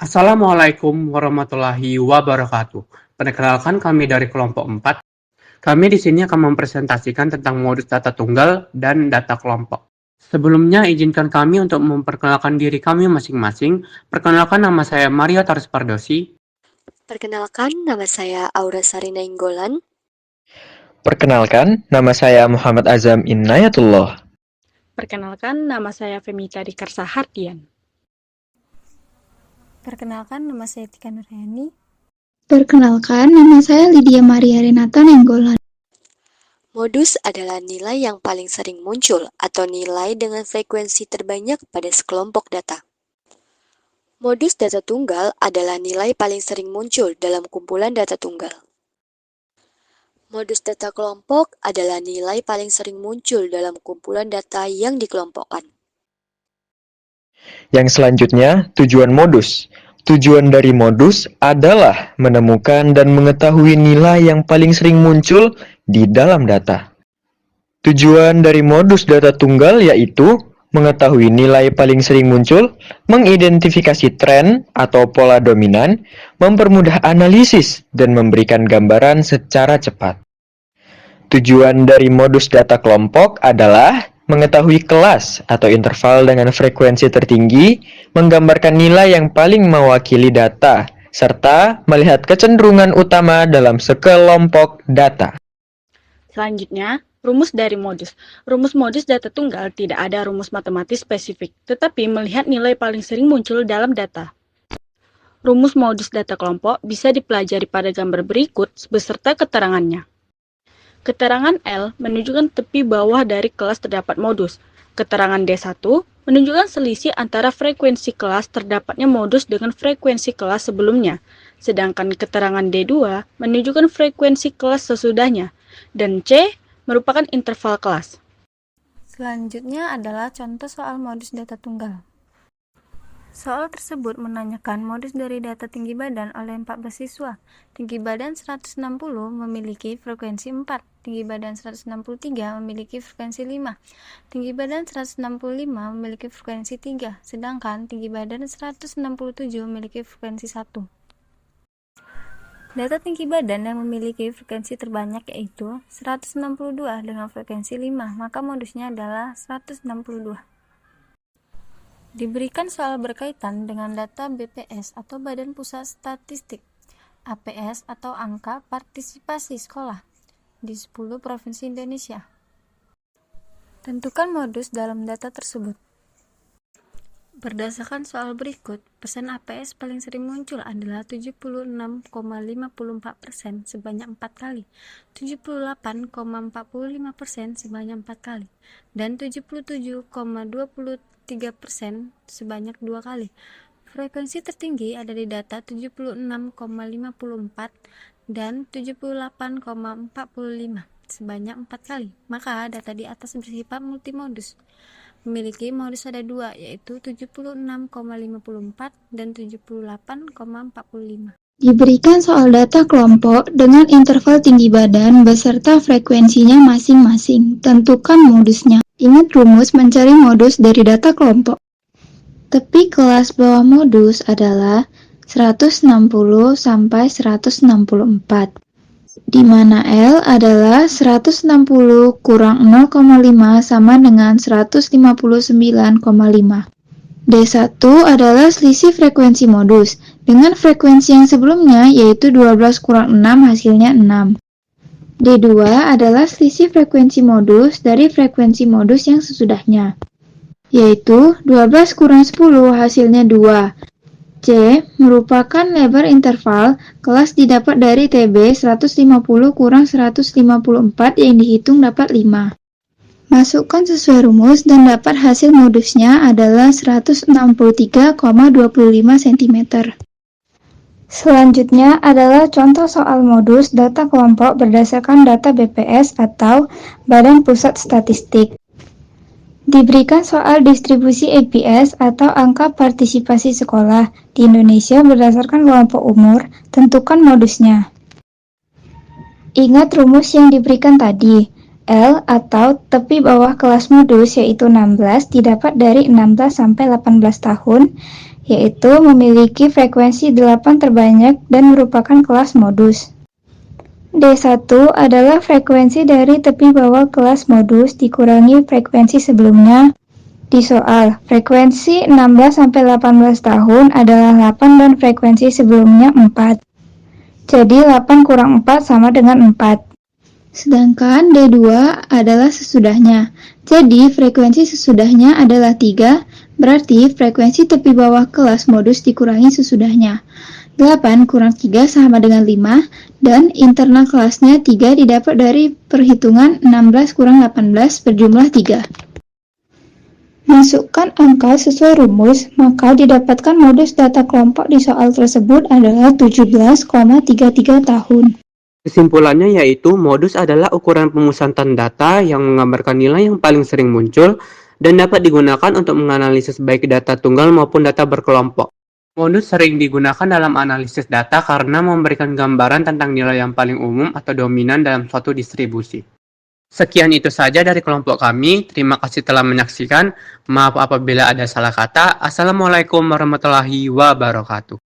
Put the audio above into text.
Assalamualaikum warahmatullahi wabarakatuh. Perkenalkan kami dari kelompok 4. Kami di sini akan mempresentasikan tentang modus data tunggal dan data kelompok. Sebelumnya izinkan kami untuk memperkenalkan diri kami masing-masing. Perkenalkan, nama saya Maria Taris Pardosi. Perkenalkan, nama saya Aura Sarina Inggolan. Perkenalkan, nama saya Muhammad Azam Inayatullah. Perkenalkan, nama saya Femita Dikarsa Hardian. Perkenalkan, nama saya Tika Nurhani. Perkenalkan, nama saya Lydia Maria Renata Nenggolan. Modus adalah nilai yang paling sering muncul atau nilai dengan frekuensi terbanyak pada sekelompok data. Modus data tunggal adalah nilai paling sering muncul dalam kumpulan data tunggal. Modus data kelompok adalah nilai paling sering muncul dalam kumpulan data yang dikelompokkan. Yang selanjutnya, tujuan modus. Tujuan dari modus adalah menemukan dan mengetahui nilai yang paling sering muncul di dalam data. Tujuan dari modus data tunggal yaitu mengetahui nilai paling sering muncul, mengidentifikasi tren atau pola dominan, mempermudah analisis, dan memberikan gambaran secara cepat. Tujuan dari modus data kelompok adalah mengetahui kelas atau interval dengan frekuensi tertinggi, menggambarkan nilai yang paling mewakili data, serta melihat kecenderungan utama dalam sekelompok data. Selanjutnya, rumus dari modus. Rumus modus data tunggal tidak ada rumus matematis spesifik, tetapi melihat nilai paling sering muncul dalam data. Rumus modus data kelompok bisa dipelajari pada gambar berikut beserta keterangannya. Keterangan L menunjukkan tepi bawah dari kelas terdapat modus. Keterangan D1 menunjukkan selisih antara frekuensi kelas terdapatnya modus dengan frekuensi kelas sebelumnya, sedangkan keterangan D2 menunjukkan frekuensi kelas sesudahnya, dan C merupakan interval kelas. Selanjutnya adalah contoh soal modus data tunggal. Soal tersebut menanyakan modus dari data tinggi badan oleh 14 siswa. Tinggi badan 160 memiliki frekuensi 4, tinggi badan 163 memiliki frekuensi 5, tinggi badan 165 memiliki frekuensi 3, sedangkan tinggi badan 167 memiliki frekuensi 1. Data tinggi badan yang memiliki frekuensi terbanyak yaitu 162 dengan frekuensi 5, maka modusnya adalah 162. Diberikan soal berkaitan dengan data BPS atau Badan Pusat Statistik, APS atau angka partisipasi sekolah di 10 provinsi Indonesia. Tentukan modus dalam data tersebut. Berdasarkan soal berikut, persen APS paling sering muncul adalah 76,54% sebanyak 4 kali, 78,45% sebanyak 4 kali, dan 77,23% sebanyak 2 kali. Frekuensi tertinggi ada di data 76,54 dan 78,45 sebanyak 4 kali. Maka data di atas bersifat multimodus. Memiliki modus ada 2, yaitu 76,54 dan 78,45. Diberikan soal data kelompok dengan interval tinggi badan beserta frekuensinya masing-masing. Tentukan modusnya. Ingat rumus mencari modus dari data kelompok. Tepi kelas bawah modus adalah 160 sampai 164. Di mana L adalah 160 kurang 0,5 sama dengan 159,5. D1 adalah selisih frekuensi modus, dengan frekuensi yang sebelumnya yaitu 12 kurang 6 hasilnya 6. D2 adalah selisih frekuensi modus dari frekuensi modus yang sesudahnya, yaitu 12 kurang 10 hasilnya 2. C merupakan lebar interval kelas didapat dari TB 150 kurang 154 yang dihitung dapat 5. Masukkan sesuai rumus dan dapat hasil modusnya adalah 163,25 cm. Selanjutnya adalah contoh soal modus data kelompok berdasarkan data BPS atau Badan Pusat Statistik. Diberikan soal distribusi APS atau angka partisipasi sekolah di Indonesia berdasarkan kelompok umur, tentukan modusnya. Ingat rumus yang diberikan tadi. L atau tepi bawah kelas modus yaitu 16 didapat dari 16 sampai 18 tahun yaitu memiliki frekuensi 8 terbanyak dan merupakan kelas modus. D1 adalah frekuensi dari tepi bawah kelas modus dikurangi frekuensi sebelumnya. Di soal, frekuensi 16-18 tahun adalah 8 dan frekuensi sebelumnya 4. Jadi 8 kurang 4 sama dengan 4. Sedangkan D2 adalah sesudahnya. Jadi frekuensi sesudahnya adalah 3, berarti frekuensi tepi bawah kelas modus dikurangi sesudahnya. 8 kurang 3 sama dengan 5, dan internal kelasnya 3 didapat dari perhitungan 16 kurang 18 berjumlah 3. Masukkan angka sesuai rumus, maka didapatkan modus data kelompok di soal tersebut adalah 17,33 tahun. Kesimpulannya yaitu modus adalah ukuran pemusatan data yang menggambarkan nilai yang paling sering muncul dan dapat digunakan untuk menganalisis baik data tunggal maupun data berkelompok. Modus sering digunakan dalam analisis data karena memberikan gambaran tentang nilai yang paling umum atau dominan dalam suatu distribusi. Sekian itu saja dari kelompok kami. Terima kasih telah menyaksikan. Maaf apabila ada salah kata. Assalamualaikum warahmatullahi wabarakatuh.